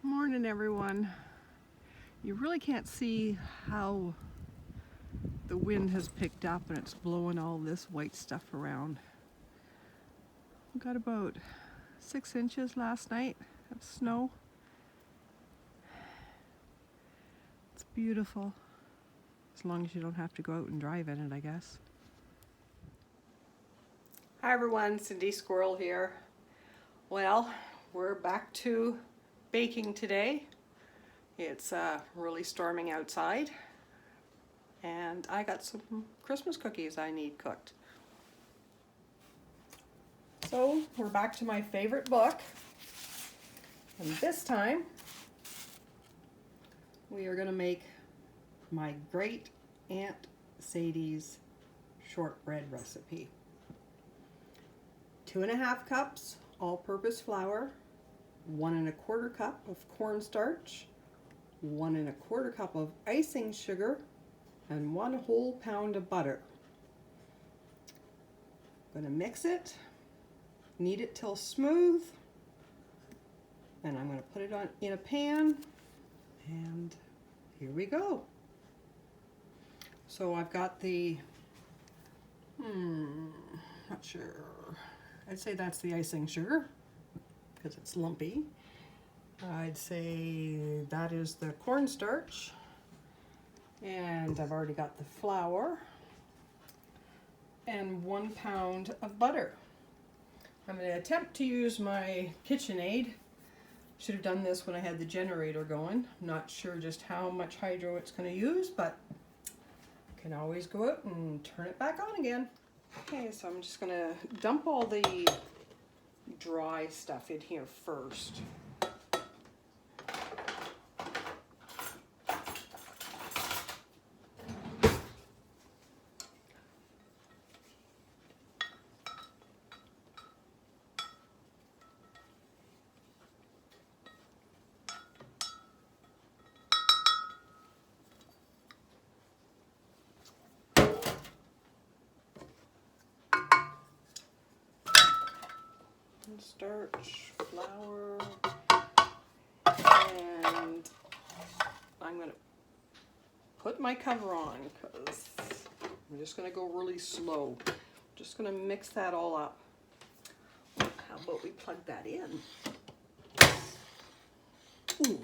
Morning, everyone. You really can't see how the wind has picked up and it's blowing all this white stuff around. We got about 6 inches last night of snow. It's beautiful, as long as you don't have to go out and drive in it, I guess. Hi everyone, Cindy Squirrel here. Well, we're back to baking today. It's really storming outside, and I got some Christmas cookies I need cooked. So we're back to my favorite book, and this time we are going to make my great Aunt Sadie's shortbread recipe. 2½ cups all-purpose flour, 1 1/4 cup of cornstarch, 1 1/4 cup of icing sugar, and 1 whole pound of butter. I'm going to mix it, knead it till smooth, and I'm going to put it on in a pan, and here we go. So I've got the, not sure, I'd say that's the icing sugar because it's lumpy. I'd say that is the cornstarch, and I've already got the flour and 1 pound of butter. I'm going to attempt to use my KitchenAid. Should have done this when I had the generator going. I'm not sure just how much hydro it's going to use, but I can always go out and turn it back on again. Okay, so I'm just going to dump all the dry stuff in here first. Starch, flour, and I'm going to put my cover on because I'm just going to go really slow. Just going to mix that all up. How about we plug that in? Ooh.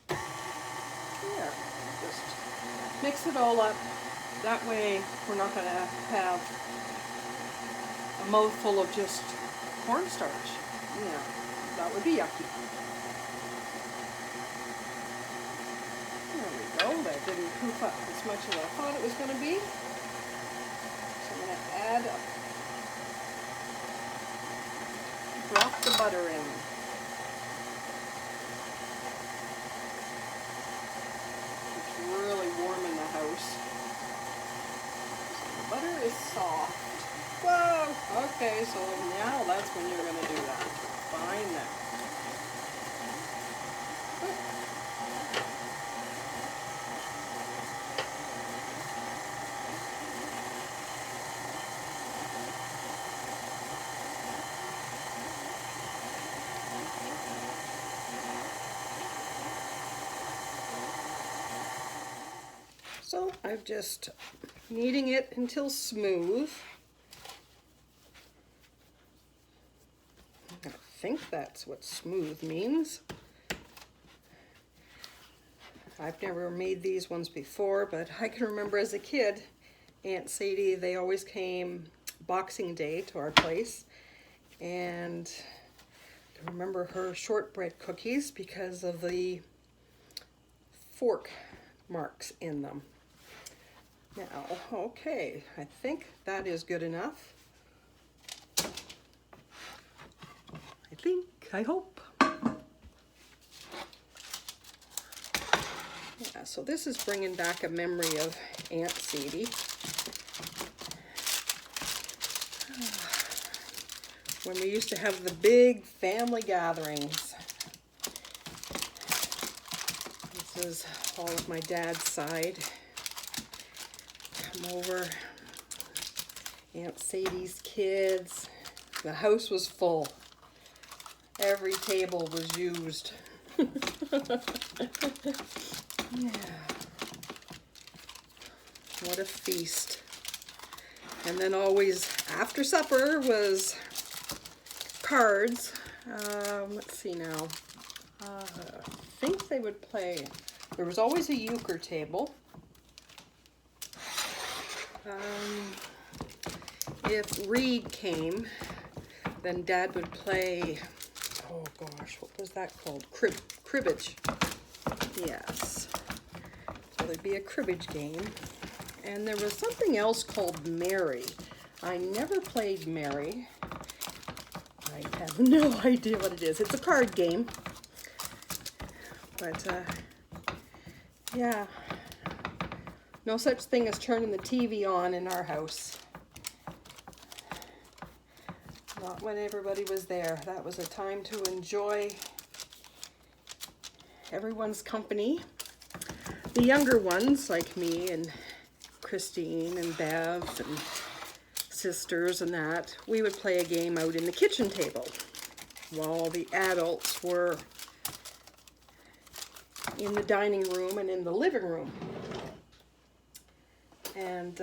There, just mix it all up. That way we're not going to have a mouthful of just cornstarch. Yeah, that would be yucky. There we go. That didn't poof up as much as I thought it was going to be. So I'm going to add drop the butter in. It's really warm in the house. Butter is soft. Whoa! Okay, so now that's when you're going to do that. Fine now. So I've just kneading it until smooth. I think that's what smooth means. I've never made these ones before, but I can remember as a kid, Aunt Sadie, they always came Boxing Day to our place, and I remember her shortbread cookies because of the fork marks in them. Now, okay, I think that is good enough. I hope. Yeah, so this is bringing back a memory of Aunt Sadie. When we used to have the big family gatherings. This is all of my dad's side. Come over Aunt Sadie's kids. The house was full. Every table was used. Yeah. What a feast. And then always after supper was cards. Let's see now. I think they would play. There was always a euchre table. If Reed came, then Dad would play, oh gosh, what was that called? Cribbage. Yes. So there'd be a cribbage game. And there was something else called Mary. I never played Mary. I have no idea what it is. It's a card game. But, yeah. No such thing as turning the TV on in our house. Not when everybody was there. That was a time to enjoy everyone's company. The younger ones, like me and Christine and Bev and sisters and that, we would play a game out in the kitchen table while the adults were in the dining room and in the living room. And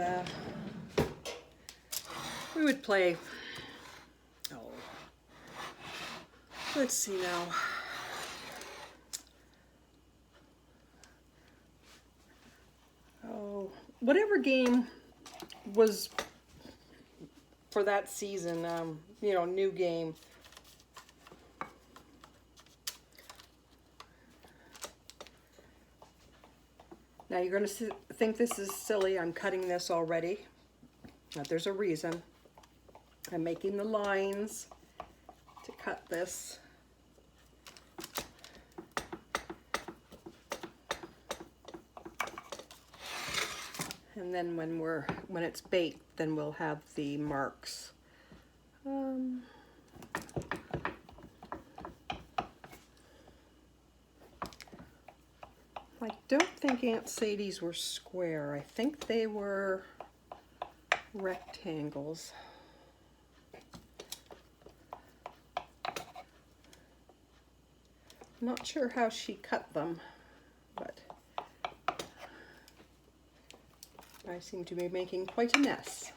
we would play, let's see now. Oh, whatever game was for that season, you know, new game. Now you're going to think this is silly. I'm cutting this already. But there's a reason. I'm making the lines to cut this. And then when it's baked, then we'll have the marks. I don't think Aunt Sadie's were square. I think they were rectangles. Not sure how she cut them, but I seem to be making quite a mess.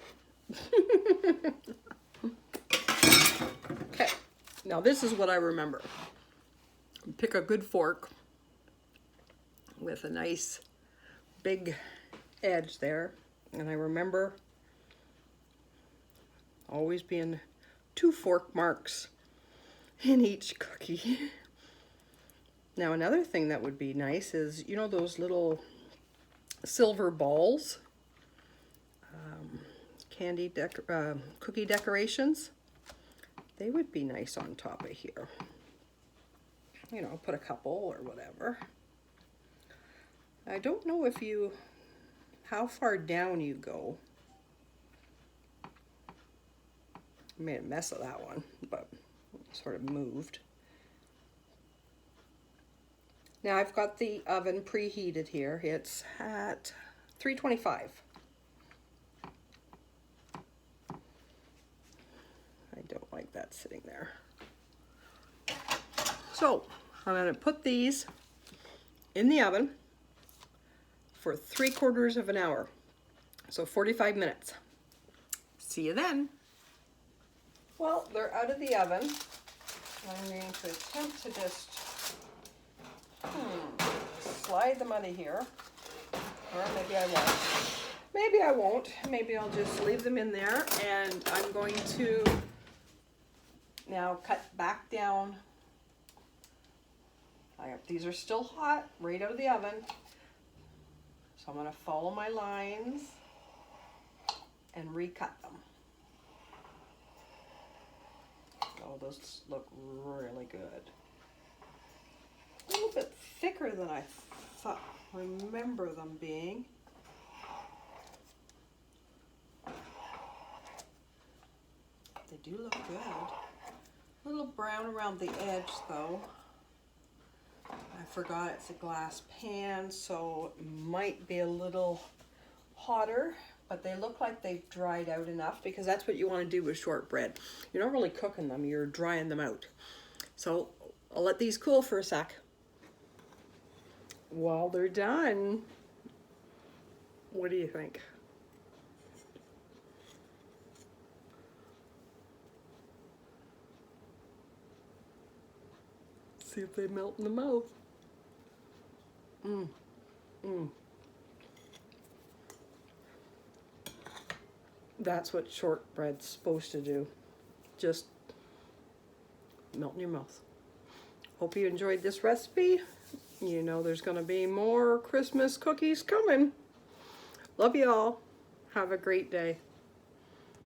Okay, now this is what I remember. Pick a good fork with a nice big edge there, and I remember always being 2 fork marks in each cookie. Now another thing that would be nice is, you know, those little silver balls, cookie decorations, they would be nice on top of here. You know, put a couple or whatever. I don't know if how far down you go. I made a mess of that one, but sort of moved. Now I've got the oven preheated here. It's at 325. I don't like that sitting there. So I'm going to put these in the oven for 3/4 of an hour. So 45 minutes. See you then. Well, they're out of the oven. I'm going to attempt to just slide them out of here. Or maybe I won't. Maybe I won't. Maybe I'll just leave them in there, and I'm going to now cut back down. These are still hot, right out of the oven. So I'm going to follow my lines and recut them. Oh, those look really good. A little bit thicker than I remember them being. They do look good. A little brown around the edge though. I forgot it's a glass pan, so it might be a little hotter, but they look like they've dried out enough, because that's what you want to do with shortbread. You're not really cooking them, you're drying them out. So I'll let these cool for a sec. While they're done, what do you think? See if they melt in the mouth. Mmm. Mmm. That's what shortbread's supposed to do. Just melt in your mouth. Hope you enjoyed this recipe. You know there's going to be more Christmas cookies coming. Love you all. Have a great day.